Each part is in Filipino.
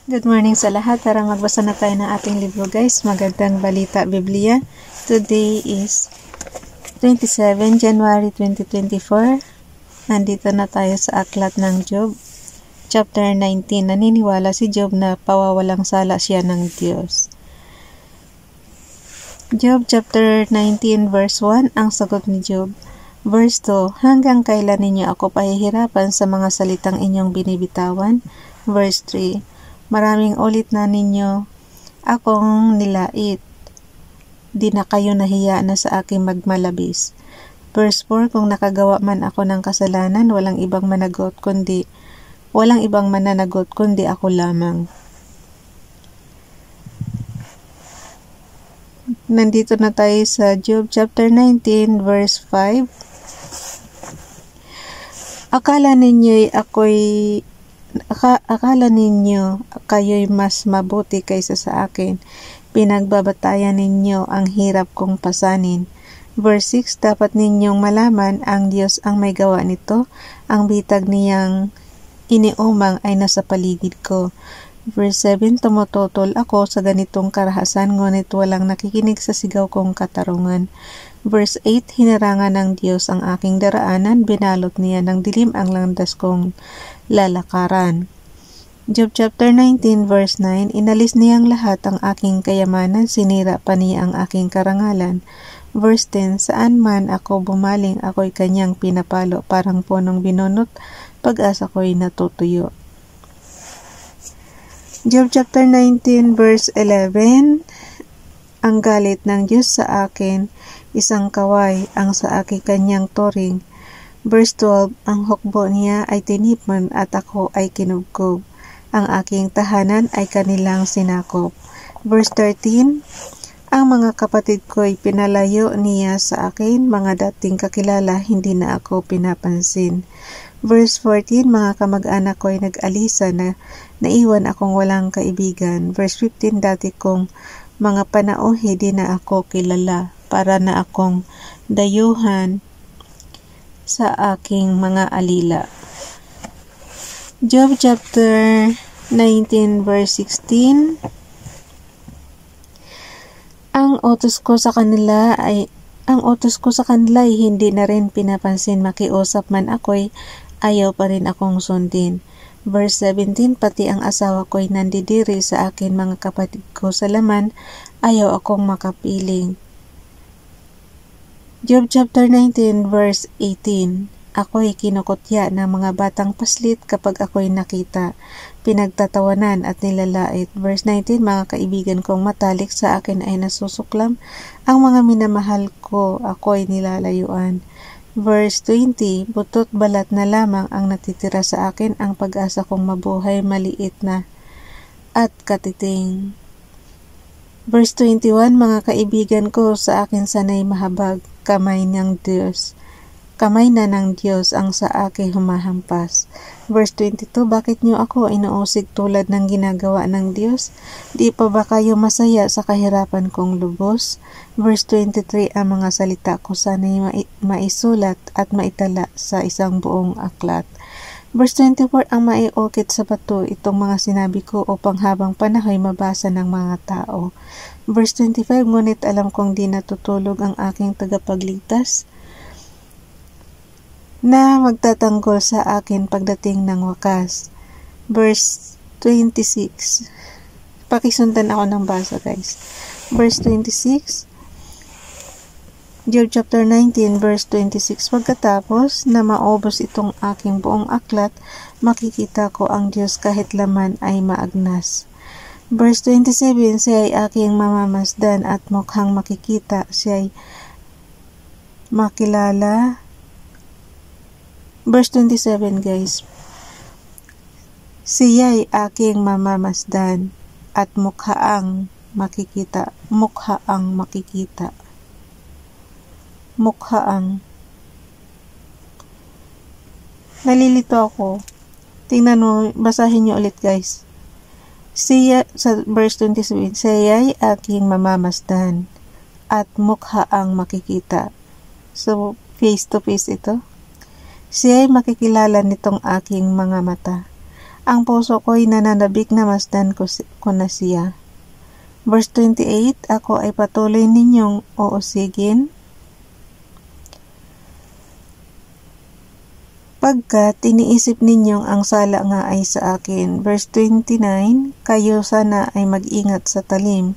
Good morning sa lahat. Tara magbasa na tayo ng ating libro guys. Magandang balita Biblia. Today is 27 January 2024. Nandito na tayo sa aklat ng Job. Chapter 19. Naniniwala si Job na pawawalang sala siya ng Diyos. Job chapter 19 verse 1. Ang sagot ni Job. Verse 2. Hanggang kailan ninyo ako pahihirapan sa mga salitang inyong binibitawan? Verse 3. Maraming ulit na ninyo akong nilait. Di na kayo nahiya na sa aking magmalabis. Verse 4, kung nakagawa man ako ng kasalanan, walang ibang mananagot kundi ako lamang. Nandito na tayo sa Job chapter 19 verse 5. Akala ninyo kayo'y mas mabuti kaysa sa akin. Pinagbabatayan ninyo ang hirap kong pasanin. Verse 6, dapat ninyong malaman ang Diyos ang may gawa nito. Ang bitag niyang iniumang ay nasa paligid ko. Verse 7, tumututol ako sa ganitong karahasan, ngunit walang nakikinig sa sigaw kong katarungan. Verse 8, hinarangan ng Diyos ang aking daraanan, binalot niya ng dilim ang landas kong lalakaran. Job chapter 19 verse 9, inalis niyang lahat ang aking kayamanan, sinira pa niya ang aking karangalan. Verse 10, saan man ako bumaling, ako'y kanyang pinapalo, parang punong binunot, pag-asa ko'y natutuyo. Job chapter 19 verse 11, ang galit ng Diyos sa akin, isang kaway, ang sa aking kanyang turing. Verse 12, ang hukbo niya ay tinipon at ako ay kinubkob. Ang aking tahanan ay kanilang sinakop. Verse 13, ang mga kapatid ko'y pinalayo niya sa akin, mga dating kakilala, hindi na ako pinapansin. Verse 14, mga kamag-anak ko'y nag-alisa na naiwan akong walang kaibigan. Verse 15, dati kong mga panauhi, di na ako kilala, para na akong dayuhan sa aking mga alila. Job chapter 19 verse 16, ang utos ko sa kanila ay hindi na rin pinapansin, makiusap man ako'y ayaw pa rin akong sundin. Verse 17, pati ang asawa ko'y nandidiri sa akin, mga kapatid ko sa laman, ayaw akong makapiling. Job chapter 19 verse 18, ako'y kinukutya ng mga batang paslit kapag ako'y nakita, pinagtatawanan at nilalait. Verse 19, mga kaibigan kong matalik sa akin ay nasusuklam, ang mga minamahal ko ako'y nilalayuan. Verse 20, butot balat na lamang ang natitira sa akin, ang pag-asa kong mabuhay maliit na at katiting. Verse 21, mga kaibigan ko sa akin sanay mahabag, kamay na ng Diyos ang sa akin humahampas. Verse 22, bakit niyo ako inuusig tulad ng ginagawa ng Diyos? Di pa ba kayo masaya sa kahirapan kong lubos? Verse 23, ang mga salita ko sana'y maisulat at maitala sa isang buong aklat. Verse 24, ang maiukit sa bato itong mga sinabi ko upang habang panahon mabasa ng mga tao. Verse 25, ngunit alam kong di natutulog ang aking tagapagligtas na magtatanggol sa akin pagdating ng wakas. Verse 26, pakisundan ako ng basa guys. Verse 26, Job chapter 19 verse 26, pagkatapos na maubos itong aking buong aklat, makikita ko ang Diyos kahit laman ay maagnas. Verse 27, siya ay aking mamamasdan at mukhang makikita, siya ay makilala. Verse 27 guys, siya ay aking mamamasdan at mukhaang makikita. Nalilito ako. Tingnan mo, basahin nyo ulit guys. Siya, sa verse 27, siya ay aking mamamasdan at mukhaang makikita. So, face to face ito. Siya ay makikilala nitong aking mga mata. Ang puso ko'y nananabik na masdan ko na siya. Verse 28, ako ay patuloy ninyong uusigin, pagkat iniisip ninyong ang sala nga ay sa akin. Verse 29, kayo sana ay mag-ingat sa talim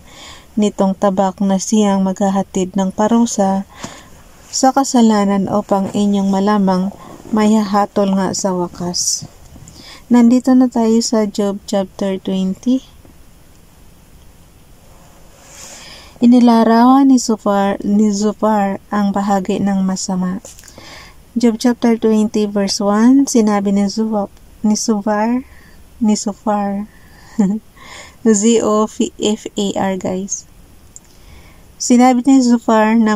nitong tabak na siyang maghahatid ng parusa sa kasalanan upang inyong malamang mayahatol nga sa wakas. Nandito na tayo sa Job chapter 20. Inilarawan ni Zophar ang bahagi ng masama. Job chapter 20 verse 1, sinabi ni Zophar Z-O-F-A-R guys. Sinabi ni Zophar na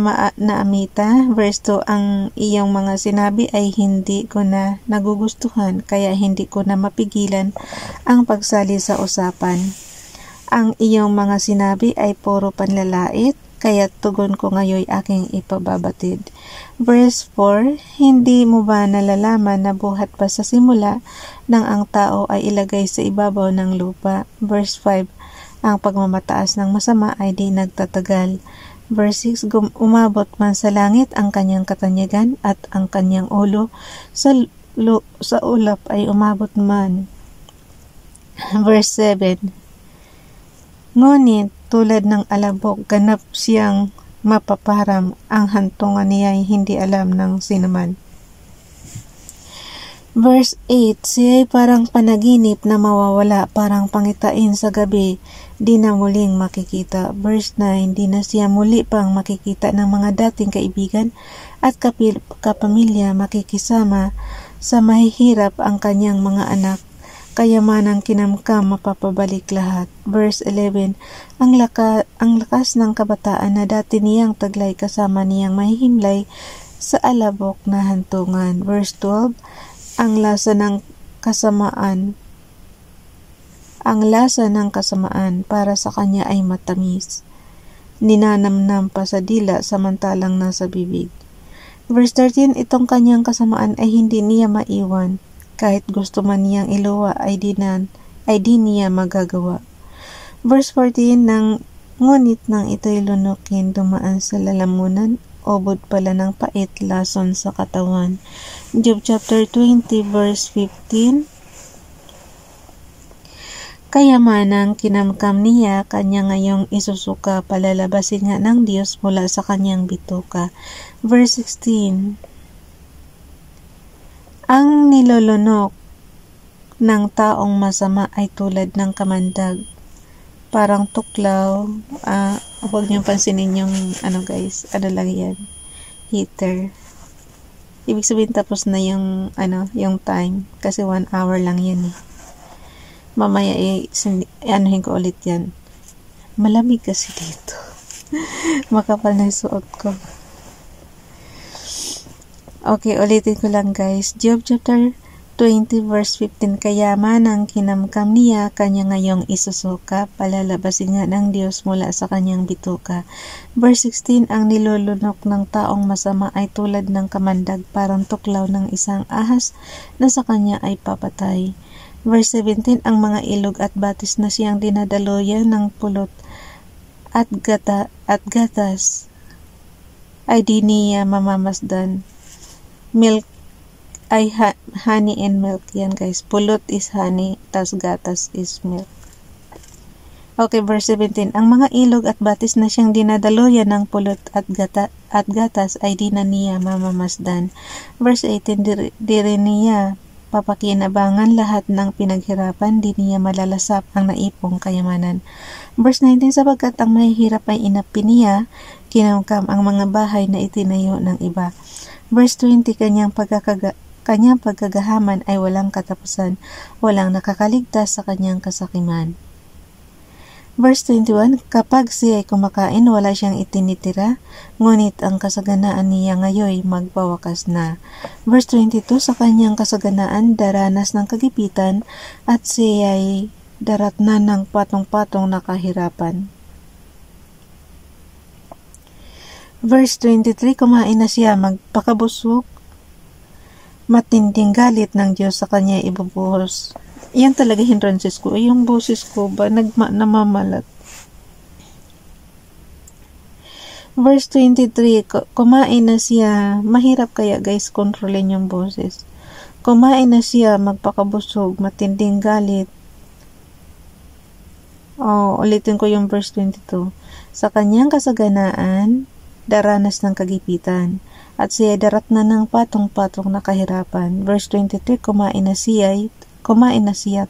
Amita, verse 2, ang iyong mga sinabi ay hindi ko na nagugustuhan, kaya hindi ko na mapigilan ang pagsali sa usapan. Ang iyong mga sinabi ay puro panlalait, kaya tugon ko ngayon aking ipababatid. Verse 4, hindi mo ba nalalaman na buhat pa sa simula nang ang tao ay ilagay sa ibabaw ng lupa? Verse 5, ang pagmamataas ng masama ay di nagtatagal. Verse 6, umabot man sa langit ang kanyang katanyagan at ang kanyang ulo sa ulap ay umabot man. Verse 7, ngunit tulad ng alabok ganap siyang mapaparam, ang hantungan niya ay hindi alam ng sinuman. Verse 8, siya'y parang panaginip na mawawala, parang pangitain sa gabi, di na muling makikita. Verse 9, di na siya muli pang makikita ng mga dating kaibigan at kapamilya, makikisama sa mahihirap ang kanyang mga anak. Kayamanang kinamkam mapapabalik lahat. Verse 11, ang lakas ng kabataan na dati niyang taglay kasama niyang mahihimlay sa alabok na hantungan. Verse 12, ang lasa ng kasamaan para sa kanya ay matamis. Ninanamnam pa sa dila samantalang nasa bibig. Verse 13, itong kanyang kasamaan ay hindi niya maiwan. Kahit gusto man niyang iluwa ay di niya magagawa. Verse 14, ngunit nang ito'y lunukin, dumaan sa lalamunan, obod pala ng pait, lason sa katawan. Job chapter 20 verse 15, kayamanang kinamkam niya, kanya ngayong isusuka, palalabasin nga ng Diyos mula sa kanyang bituka. Verse 16, ang nilolunok ng taong masama ay tulad ng kamandag, parang tuklaw. Huwag niyong pansinin yung guys, lang yan, heater. Ibig sabihin tapos na yung yung time, kasi 1 hour lang yan eh. Mamaya anuhin ko ulit yan. Malamig kasi dito. Makapal na suot ko. Okay, ulitin ko lang guys. Job chapter 20 verse 15, kayamanang kinamkam niya, kanya ngayong isusuka, palalabasin nga ng Diyos mula sa kanyang bituka. Verse 16, ang nilulunok ng taong masama ay tulad ng kamandag, parang tuklaw ng isang ahas na sa kanya ay papatay. Verse 17, ang mga ilog at batis na siyang dinadaluyan ng pulot at gatas ay di niya mamamasdan. Milk ay honey and milk yan guys. Pulot is honey, tas gatas is milk. Okay, verse 17. Ang mga ilog at batis na siyang dinadaluyan ng pulot at gatas ay di na niya mamamasdan. Verse 18. Di rin niya papakinabangan lahat ng pinaghirapan, di niya malalasap ang naipong kayamanan. Verse 19. Sapagkat ang mahihirap ay inapi niya, kinamkam ang mga bahay na itinayo ng iba. Verse 20, kanyang pagkagahaman ay walang katapusan, walang nakakaligtas sa kanyang kasakiman. Verse 21, kapag siya ay kumakain, wala siyang itinitira, ngunit ang kasaganaan niya ngayon magpawakas na. Verse 22, sa kanyang kasaganaan, daranas ng kagipitan, at siya ay daratnan ng patong-patong na kahirapan. Verse 23, kumain na siya, magpakabusog, matinding galit ng Diyos sa kanya ibubuhos Yan talaga hindrances ko. Yung boses ko ba namamalat. Verse 23, kumain na siya. Mahirap kaya guys kontrolin yung boses. Kumain na siya, magpakabusog, matinding galit. Ulitin ko yung verse 22. Sa kanyang kasaganaan, daranas ng kagipitan, at siya daratna ng patong-patong na kahirapan. Verse 23, kumain na siya,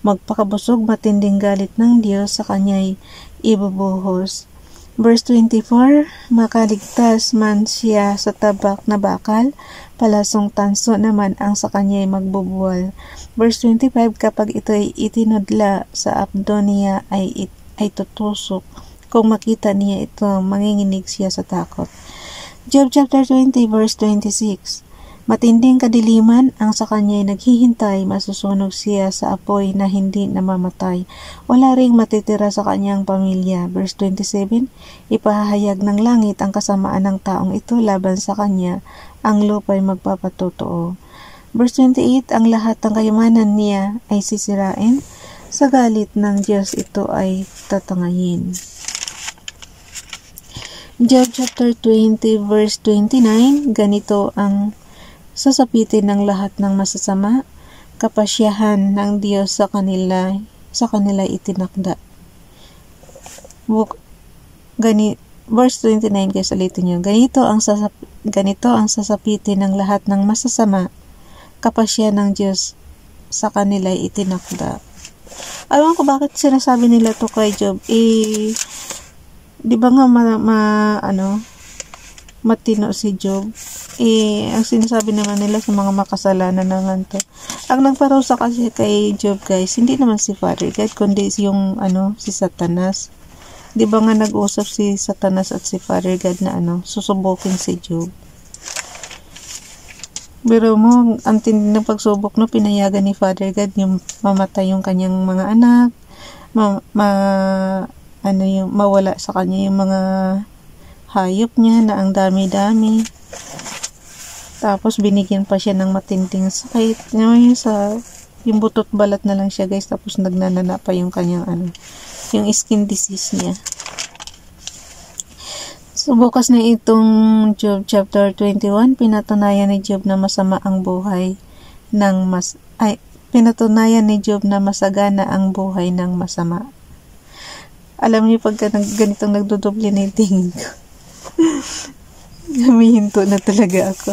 magpakabusog, matinding galit ng Diyos sa kanya'y ibubuhos. Verse 24, makaligtas man siya sa tabak na bakal, palasong tanso naman ang sa kanya'y magbubuwal. Verse 25, kapag ito'y itinudla sa abdo niya ay tutusok. Kung makita niya ito, manginginig siya sa takot. Job chapter 20 verse 26, matinding kadiliman ang sa kanya'y naghihintay, masusunog siya sa apoy na hindi namamatay. Wala ring matitira sa kanyang pamilya. Verse 27, ipahahayag ng langit ang kasamaan ng taong ito laban sa kanya, ang lupa'y magpapatotoo. Verse 28, ang lahat ng kayamanan niya ay sisirain, sa galit ng Diyos ito ay tatangayin. Job chapter 20 verse 29, ganito ang sasapitin ng lahat ng masasama, kapasyahan ng Diyos sa kanila itinakda. Verse 29 guys, ulitin nyo. Ganito ang sasapitin ng lahat ng masasama, kapasyahan ng Diyos sa kanila itinakda. Alam ko bakit sinasabi nila to kay Job. Di ba nga matino si Job? Ang sinasabi naman nila sa mga makasalanan naman to. Ang nagparusa kasi kay Job guys, hindi naman si Father God, kundi yung si Satanas. Di ba nga nag-usap si Satanas at si Father God na susubukin si Job. Pero mo, ang tindi ng pagsubok pinayagan ni Father God yung mamatay yung kanyang mga anak, mawala sa kanya yung mga hayop niya na ang dami-dami. Tapos binigyan pa siya ng matinding sakit. Yung butot balat na lang siya guys, tapos nagnanana pa yung kanyang yung skin disease niya. So bukas na itong Job chapter 21, pinatunayan ni Job na masama ang buhay pinatunayan ni Job na masagana ang buhay ng masama. Alam niyo pagka ganitong nagdodoble na yung tingin ko. Humihinto na talaga ako.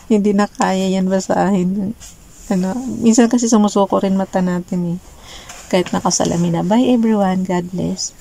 Hindi na kaya yan basahin. Minsan kasi sumusuko rin mata natin Kahit nakasalamin na. Bye everyone. God bless.